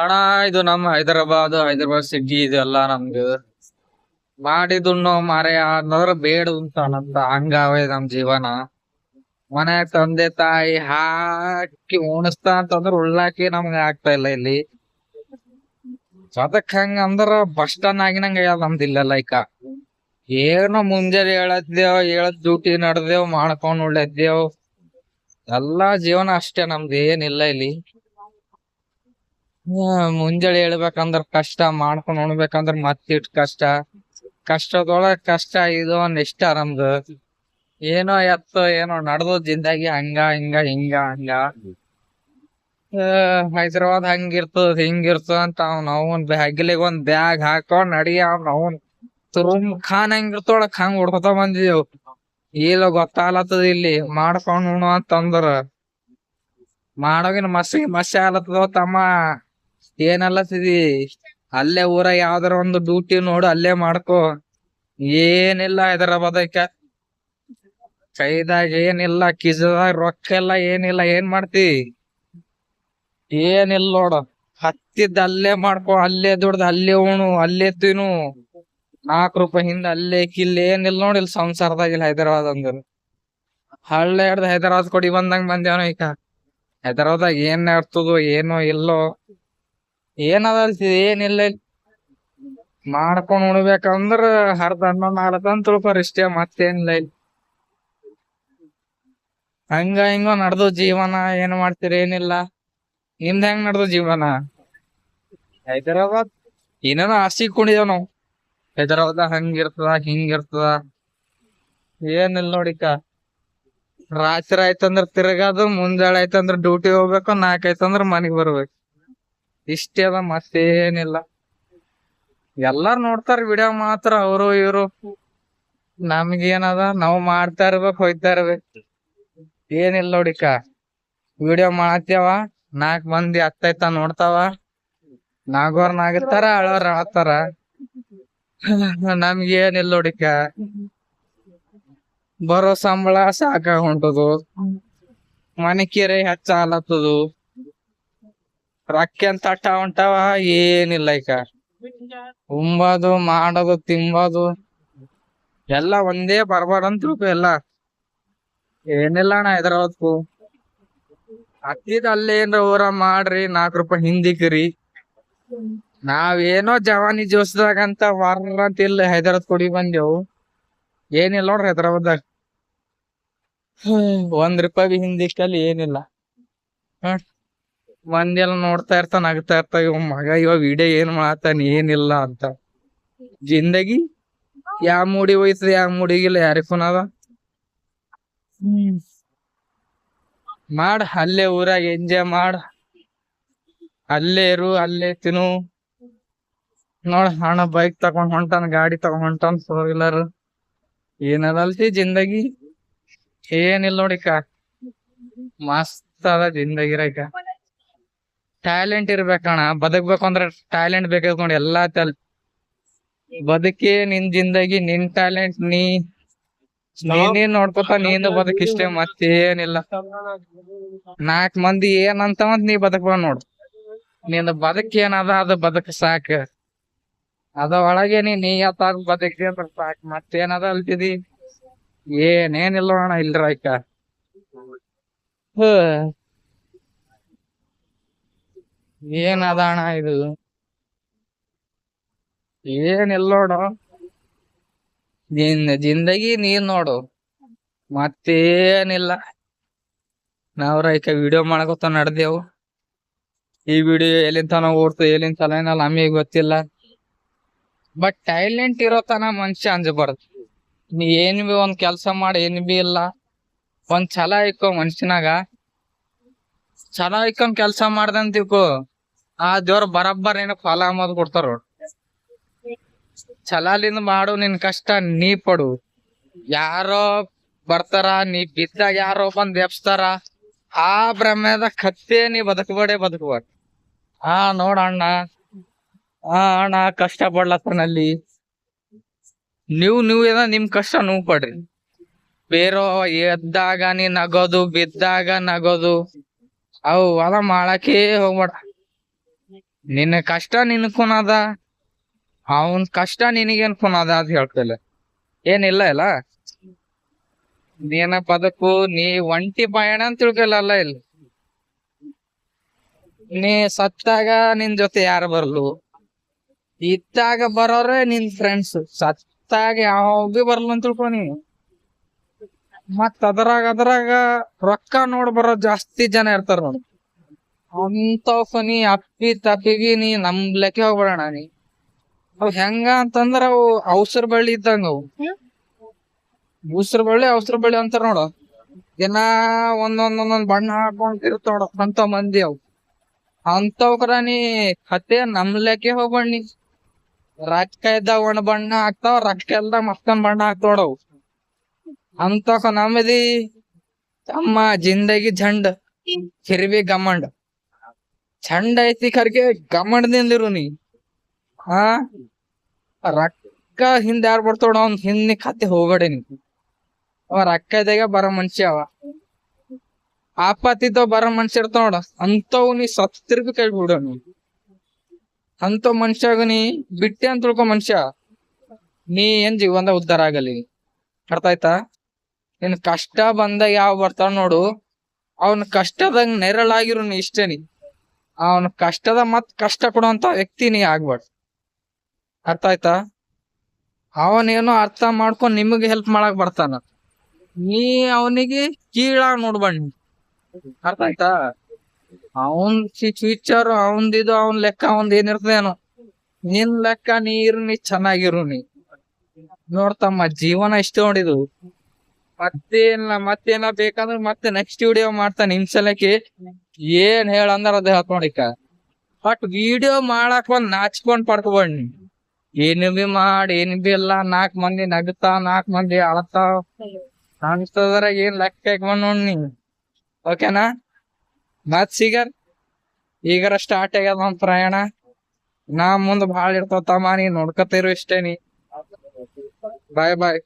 ಅಣ್ಣ ಇದು ನಮ್ಮ ಹೈದರಾಬಾದ್ ಸಿಟಿ ಇದೆಲ್ಲ ನಮ್ದು ಮಾಡಿದುಣ್ಣೋ ಮಾರಾಯ ಅನ್ನೋದ್ರ ಬೇಡ ಅಂತ ಹಂಗಾವೆ ನಮ್ ಜೀವನ. ಮನ್ಯಾಗ ತಂದೆ ತಾಯಿ ಹಾಕಿ ಉಣಿಸ್ತಾ ಅಂತಂದ್ರ ಉಳ್ಳಾಕಿ ನಮ್ಗ ಆಗ್ತಾ ಇಲ್ಲ ಇಲ್ಲಿ. ಅದಕ್ ಹಂಗ ಅಂದ್ರ ಬಸ್ ಸ್ಟಾಂಡ್ ಆಗಿನಂಗ ನಮ್ದು ಇಲ್ಲೆಲ್ಲ ಈಗ. ಏನೋ ಮುಂಜಾನೆ ಹೇಳದ್ ಡ್ಯೂಟಿ ನಡ್ದೇವ್ ಮಾಡ್ಕೊಂಡ್ ಉಳ್ಳೆದ್ದೇವ್. ಎಲ್ಲಾ ಜೀವನ ಅಷ್ಟೇ ನಮ್ದು ಏನಿಲ್ಲ ಇಲ್ಲಿ. ಮುಂಜಾನೆ ಹೇಳ್ಬೇಕಂದ್ರ ಕಷ್ಟ, ಮಾಡ್ಕೊಂಡ್ ಉಣ್ಬೇಕಂದ್ರ ಮತ್ತಿಟ್ ಕಷ್ಟ. ಕಷ್ಟದೊಳಗ್ ಕಷ್ಟ ಇದು ಒಂದ್ ಇಷ್ಟ ನಮ್ದು. ಏನೋ ಏನೋ ನಡ್ದು ಜಿಂದಾಗಿ ಹಂಗ ಹಿಂಗ. ಹೈದರಾಬಾದ್ ಹಿಂಗಿರ್ತದ ಅಂತ ಅವ್ನ್ ಹಗ್ಲಿಗ್ ಒಂದ್ ಬ್ಯಾಗ್ ಹಾಕೊಂಡ್ ನಡಿಯ ಅವ್ನ್ ತುರುಮ್ ಖಾನ್ ಹೆಂಗಿರ್ತೊಳಕ್ ಹಂಗ್ ಹೊಡ್ಕೊತ ಬಂದಿದೇವ್. ಇಲ್ಲ ಗೊತ್ತಾಗ್ಲತ್ತದ ಇಲ್ಲಿ ಮಾಡ್ಕೊಂಡ್ ಉಣ್ಣು ಅಂತಂದ್ರ ಮಾಡೋಗಿನ ಮಸಿ ಆಗ್ಲತ್ತದ ತಮ್ಮ. ಏನಲ್ಲತ್ತಿದಿ ಅಲ್ಲೇ ಊರ ಯಾವ್ದಾರ ಒಂದು ಡ್ಯೂಟಿ ನೋಡು, ಅಲ್ಲೇ ಮಾಡ್ಕೊ. ಏನಿಲ್ಲ ಹೈದರಾಬಾದಕ್ಕ ಕೈದಾಗ ಏನಿಲ್ಲ, ಕಿಸದಾಗ ರೊಕ್ಕ ಇಲ್ಲ, ಏನಿಲ್ಲ. ಏನ್ ಮಾಡ್ತಿ? ಏನಿಲ್ಲ ನೋಡು. ಹತ್ತಿದ್ದ ಅಲ್ಲೇ ಮಾಡ್ಕೊ, ಅಲ್ಲೇ ದುಡ್ದು ಅಲ್ಲೇ ಉಣು, ಅಲ್ಲೇ ತಿನ್ನು. ₹4 ಹಿಂದ ಅಲ್ಲೇ ಕಿಲ್ಲಿ ಏನಿಲ್ಲ ನೋಡಿ ಇಲ್ಲಿ ಸಂಸಾರದಾಗಿಲ್ಲ ಹೈದರಾಬಾದ್ ಅಂದ್ರ. ಹಳ್ಳಿ ಹಿಡ್ದು ಹೈದರಾಬಾದ್ ಕೊಡಿ ಬಂದೇವನ ಈಗ. ಹೈದರಾಬಾದಾಗ ಏನ್ ನಡ್ತದೋ ಏನೋ ಇಲ್ಲೋ ಏನದ ಏನಿಲ್ಲ. ಮಾಡ್ಕೊಂಡ್ ಉಣ್ಬೇಕಂದ್ರ ಹರ್ದ ಅನ್ನ ಮಾಡದಂತ ತಿಳ್ಕೊರ್ ಇಷ್ಟೇ, ಮತ್ತೇನಿಲ್ಲ ಇಲ್ಲಿ. ಹಂಗ ಹಿಂಗ ನಡ್ದು ಜೀವನ. ಏನ್ ಮಾಡ್ತೀರಿ ಏನಿಲ್ಲ. ನಿಮ್ದ ಹೆಂಗ್ ನಡ್ದು ಜೀವನ? ಹೈದರಾಬಾದ್ ಏನೇನೋ ಆಸೆ ಇಟ್ಕೊಂಡಿದೇವ್ ನಾವು. ಹೈದರಾಬಾದ್ ಹಂಗಿರ್ತದ ಹಿಂಗಿರ್ತದ. ಏನಿಲ್ಲ ನೋಡಿಕ. ರಾತ್ರಿ ಆಯ್ತಂದ್ರ ತಿರ್ಗಾದು, ಮುಂಜಾಳೆ ಆಯ್ತಂದ್ರ ಡ್ಯೂಟಿ ಹೋಗ್ಬೇಕು, 4 ಆಯ್ತಂದ್ರ ಮನಿಗ್ ಬರ್ಬೇಕು. ಇಷ್ಟೇ ಅದ, ಮತ್ತೇನಿಲ್ಲ. ಎಲ್ಲಾರು ನೋಡ್ತಾರ ವಿಡಿಯೋ ಮಾತ್ರ, ಅವರು ಇವ್ರು. ನಮ್ಗೇನದ, ನಾವ್ ಮಾಡ್ತಾ ಇರ್ಬೇಕು, ಹೋಯ್ತಾ ಇರ್ಬೇಕು. ಏನಿಲ್ಲ ನೋಡಿಕ. ವಿಡಿಯೋ ಮಾಡತ್ತೇವ, 4 ಮಂದಿ ಅತ್ತೈತ ನೋಡ್ತಾವ. ನಾಗಿರ್ತಾರ, ಅಳೋರ್ ಅಳತಾರ. ನಮ್ಗೇನಿಲ್ಲ ನೋಡಿಕ. ಬರೋ ಸಂಬಳ ಸಾಕಾಗ್ ಹೊಂಟದು. ಮನೆ ಕಿರಾಯಿ ಹೆಚ್ಚಾಲತ್ತದು. ರೊಕ್ಕ ತಟ್ಟ ಹೊಂಟಾವ. ಏನಿಲ್ಲ ಈಗ. ಉಂಬದು, ಮಾಡೋದು, ತಿಂಬದು ಎಲ್ಲ ಒಂದೇ ಬರ್ಬಾರ್ದಂತ ಎಲ್ಲ. ಏನಿಲ್ಲ ಅಣ್ಣ ಹೈದರಾಬಾದ್ಕು. ಅಲ್ಲೇ ಏನ್ರ ಊರ ಮಾಡ್ರಿ, ₹4 ಹಿಂದಿಕ್ರಿ. ನಾವೇನೋ ಜವಾನಿ ಜೋಸ್ದಾಗಂತ ಅಂತ ಇಲ್ಲ ಹೈದರಾಬಾದ್ ಕೊಡಿ ಬಂದೆವು. ಏನಿಲ್ಲ ನೋಡ್ರಿ ಹೈದರಾಬಾದ್ದಾಗ. ₹1 ಹಿಂದಿಕ್ಕಲ್ಲಿ ಏನಿಲ್ಲ. ಮಂದಿ ಎಲ್ಲ ನೋಡ್ತಾ ಇರ್ತಾನ, ನಗ್ತಾ ಇರ್ತಾವ, ಇವ್ ಮಗ ಇವಾಗ ವಿಡಿಯೋ ಏನ್ ಮಾಡತ್ತಾನ ಏನಿಲ್ಲ ಅಂತ. ಜಿಂದಗಿ ಯಾವ ಮೂಡಿ ಹೋಯ್ತದ, ಯಾವ ಮೂಡಿಗಿಲ್ಲ, ಯಾರಿಗ್ ಅದ. ಮಾಡ ಅಲ್ಲೇ ಊರಾಗ ಎಂಜಾಯ್ ಮಾಡ, ಅಲ್ಲೇ ಇರು, ಅಲ್ಲೇ ತಿನ್ನು. ನೋಡ ಹಣ ಬೈಕ್ ತಗೊಂಡ್ ಹೊಂಟಾನ, ಗಾಡಿ ತಗೊಂಡ್ ಹೊಂಟಾನ, 4 ವೀಲರ್. ಏನದಲ್ತಿ ಜಿಂದಗಿ. ಏನಿಲ್ಲ ನೋಡಿಕ. ಮಸ್ತ್ ಅದ ಜಿಂದಗಿರಾಕ. ಟ್ಯಾಲೆಂಟ್ ಇರ್ಬೇಕಣ್ಣ. ಬದುಕ್ಬೇಕಂದ್ರ ಟ್ಯಾಲೆಂಟ್ ಬೇಕಾದ್ ನೋಡಿ. ಎಲ್ಲಾ ಬದುಕಿ ನಿನ್ ಜಿಂದಗಿ, ನಿನ್ ಟ್ಯಾಲೆಂಟ್ ನೀನೇ ನೋಡ್ಕೊತ ನೀನು ಬದುಕಿಷ್ಟೇ, ಮತ್ತೇನಿಲ್ಲ. 4 ಮಂದಿ ಏನಂತವಂತ ನೀ ಬದುಕ್ಬ ನೋಡು. ನಿನ್ನ ಬದುಕ್ ಏನದ ಅದು ಬದುಕ್ ಸಾಕ. ಅದ ಒಳಗೆ ನೀ ಯಾತಾಗ ಬದುಕಿ ಅಂದ್ರ ಸಾಕ್, ಮತ್ತೇನದ ಅಲ್ತಿದಿ. ಏನೇನಿಲ್ಲ ಅಣ್ಣ ಇಲ್ರಾಯ್ಕ. ಏನದ ಅಣ್ಣ ಇದು? ಏನಿಲ್ಲ ನೋಡು. ನಿನ್ನ ಜಿಂದಗಿ ನೀನ್ ನೋಡು, ಮತ್ತೇನಿಲ್ಲ. ನಾವ್ರೈಕ ವಿಡಿಯೋ ಮಾಡಕೊತ ನಡ್ದೇವು. ಈ ವಿಡಿಯೋ ಎಲ್ಲಿಂತನ ಓಡ್ತು, ಎಲ್ಲಿಂದ ತಲೆನಲ್ಲ ನಮಗೆ ಗೊತ್ತಿಲ್ಲ. ಬಟ್ ಟ್ಯಾಲೆಂಟ್ ಇರೋತನ ಮನುಷ್ಯ ಅಂಜಬಾರ್ದು. ನೀ ಏನ್ ಬಿ ಒಂದ್ ಕೆಲ್ಸ ಮಾಡಿ, ಏನ್ ಬಿ ಇಲ್ಲ, ಒಂದ್ ಛಲ ಇಕ್ಕೋ ಮನುಷ್ಯನಾಗ. ಛಲ ಇಕ್ಕೊಂಡ್ ಕೆಲ್ಸ ಮಾಡ್ದಂತಿಕೋ, ಆ ದೇವ್ರ ಬರಬ್ಬರ್ ಏನ ಫಲ ಅಂಬದ್ ಕೊಡ್ತಾರ. ಛಲಾಲಿಂದ ಮಾಡು, ನಿನ್ ಕಷ್ಟ ನೀ ಪಡು. ಯಾರೋ ಬರ್ತಾರ, ನೀ ಬಿದ್ದಾಗ ಯಾರೋ ಬಂದ್ ಎಬ್ಸ್ತಾರ. ಆ ಭ್ರಮೆದ ಕತ್ತೆ ನೀ ಬದುಕಬೇಡ. ನೋಡಣ್ಣ, ಅಣ್ಣ ಕಷ್ಟ ಪಡ್ಲತ್ತನಲ್ಲಿ. ನೀವು ಏನ ನಿಮ್ ಕಷ್ಟ ನೀವು ಪಡ್ರಿ. ಬೇರೋ ಎದ್ದಾಗ ನೀ ನಗೋದು, ಬಿದ್ದಾಗ ನಗೋದು, ಅವು ಅದ ಮಾಡಾಕೇ ಹೋಗ್ಬೇಡ. ನಿನ್ನ ಕಷ್ಟ ನಿನ್ ಕುನದ, ಅವನ್ ಕಷ್ಟ ನಿನಗೇನ್ ಕುನದ ಅಂತ ಹೇಳ್ತಿಲ್ಲ. ಏನಿಲ್ಲ ಇಲ್ಲ. ನೀನ ಪದಕ್ಕೂ ನೀ ಒಂಟಿ ಪಯಣ ಅಂತ ತಿಳ್ಕೊಲ್ಲ ಇಲ್ಲಿ. ನೀ ಸತ್ತಾಗ ನಿನ್ ಜೊತೆ ಯಾರು ಬರ್ಲು, ಇತ್ತಾಗ ಬರೋರೆ ನಿನ್ ಫ್ರೆಂಡ್ಸ್. ಸತ್ತಾಗ ಯಾವ ಭೀ ಬರ್ಲು ಅಂತ ತಿಳ್ಕೊ ನೀ. ಮತ್ ಅದ್ರಾಗ ರೊಕ್ಕ ನೋಡ್ ಬರೋ ಜಾಸ್ತಿ ಜನ ಇರ್ತಾರ ನೋಡು. ಅಂತವ್ ನೀ ಅಪ್ಪಿ ತಪ್ಪಿಗೆ ನೀ ನಂಬ್ಲಕ್ಕೆ ಹೋಗ್ಬೇಡಣ ನೀ. ಅವ್ ಹೆಂಗ ಅಂತಂದ್ರ ಅವು ಔಸರ ಬಳ್ಳಿ ಇದ್ದಂಗ. ಅವು ಔಸರ ಬಳ್ಳಿ ಅಂತಾರ ನೋಡು. ದಿನ ಒಂದೊಂದ್ ಬಣ್ಣ ಹಾಕೊಂಡ್ ಇರ್ತಾವ ನೋಡು ಅಂತ ಮಂದಿ ಅವು. ಅಂತವ್ಕರ ನೀ ಕತೆ ನಂಬ್ಲಕ್ಕೆ ಹೋಗ್ಬೇಡ ನೀ. ರೊಕ್ಕ ಇದ್ದಾಗ ಒಂದ್ ಬಣ್ಣ ಹಾಕ್ತಾವ, ರೊಕ್ಕ ಇಲ್ದಾಗ ಮತ್ತೊಂದ್ ಬಣ್ಣ ಹಾಕ್ತೋಡವು. ಅಂತಕ ನಮ್ಮದಿ ತಮ್ಮ ಜಿಂದಗಿ ಝಂಡ್, ಹಿರಿವಿ ಗಮಂಡ್. ಝಂಡ್ ಐತಿ ಕರ್ಗೆ ಗಮಂಡದಿಂದಿರು ನೀ. ಹಾ, ರೊಕ್ಕ ಹಿಂದ ಯಾರು ಬರ್ತಾವ ಅವ್ನ್ ಹಿಂದ್ ಕತ್ತೆ ಹೋಗಡೆ ನೀ. ಅವ ರೊಕ್ಕ ಇದ್ದಾಗ ಬರೋ ಮನುಷ್ಯ ಅವ. ಆಪತ್ತಿದ್ದವ್ ಬರೋ ಮನುಷ್ಯ ಇರ್ತಾವ ನೋಡ, ಅಂತವ್ ನೀ ಸತ್ತಿರ್ಬಿ ಕೈ ಬಿಡ ನೀ. ಅಂತವ್ ಮನುಷ್ಯಾಗ ನೀ ಬಿಟ್ಟೆ ಅಂತ ತಿಳ್ಕೊ ಮನುಷ್ಯ, ನೀ ಏನ್ ಜೀವನದ ಉದ್ಧಾರ ಆಗಲಿ. ಅರ್ಥ ಆಯ್ತಾ? ನಿನ್ ಕಷ್ಟ ಬಂದಾಗ ಯಾವ ಬರ್ತಾವ ನೋಡು, ಅವನ್ ಕಷ್ಟದಂಗ ನೆರಳಾಗಿರು ನೀ ಇಷ್ಟೇ ನೀ. ಅವನ ಕಷ್ಟದ ಮತ್ ಕಷ್ಟ ಕೊಡುವಂತ ವ್ಯಕ್ತಿ ನೀ ಆಗ್ಬೇಡ. ಅರ್ಥ ಆಯ್ತಾ? ಅವನೇನೋ ಅರ್ಥ ಮಾಡ್ಕೊಂಡ್ ನಿಮಗ್ ಹೆಲ್ಪ್ ಮಾಡಕ್ ಬರ್ತಾನ, ನೀ ಅವನಿಗೆ ಕೀಳಾಗ್ ನೋಡ್ಬಣ್ಣಿ. ಅರ್ಥ ಆಯ್ತಾ? ಅವನ್ ಫ್ಯೂಚರ್ ಅವಂದಿದು, ಅವನ್ ಲೆಕ್ಕ ಅವಂದ್ ಏನಿರ್ತದೇನೋ. ನಿನ್ ಲೆಕ್ಕ ನೀರು ನೀ ಚೆನ್ನಾಗಿರು ನೀ. ನೋಡ್ತಮ್ಮ, ಜೀವನ ಇಷ್ಟ ನೋಡಿದು. ಮತ್ತೇನ ಬೇಕಂದ್ರ ಮತ್ತೆ ನೆಕ್ಸ್ಟ್ ವಿಡಿಯೋ ಮಾಡ್ತಾನೆ ನಿಮ್ ಸಲಕ್ಕೆ. ಏನ್ ಹೇಳಂದ್ರ ಅದ ಹೇಳ್ಕೊಂಡಿಕ. ಬಟ್ ವಿಡಿಯೋ ಮಾಡಕ್ ಒಂದ್ ನಾಚ್ಕೊಂಡ್ ಪಡ್ಕೊಬಣ್ಣಿ. ಏನು ಬಿ ಮಾಡಿ ಏನ್ ಬಿ ಇಲ್ಲ, 4 ಮಂದಿ ನಗ್ತಾ 4 ಮಂದಿ ಅಳತಾವ್ ಅನ್ಸ್ತದ್ರ ಏನ್ ಲೆಕ್ಕ ಬಂದ್ ನೋಡ್ನಿ. ಓಕೆನಾ? ಮತ್ ಸಿಗರ್ ಈಗಾರ ಸ್ಟಾರ್ಟ್ ಆಗ್ಯದ ಒಂದ್ ಪ್ರಯಾಣ. ನಾ ಮುಂದ್ ಬಾಳ ಇರ್ತಾವ ತಮ್ಮ, ನೀ ನೋಡ್ಕೊತಿರು ಇಷ್ಟೇ ನೀ. ಬಾಯ್ ಬಾಯ್.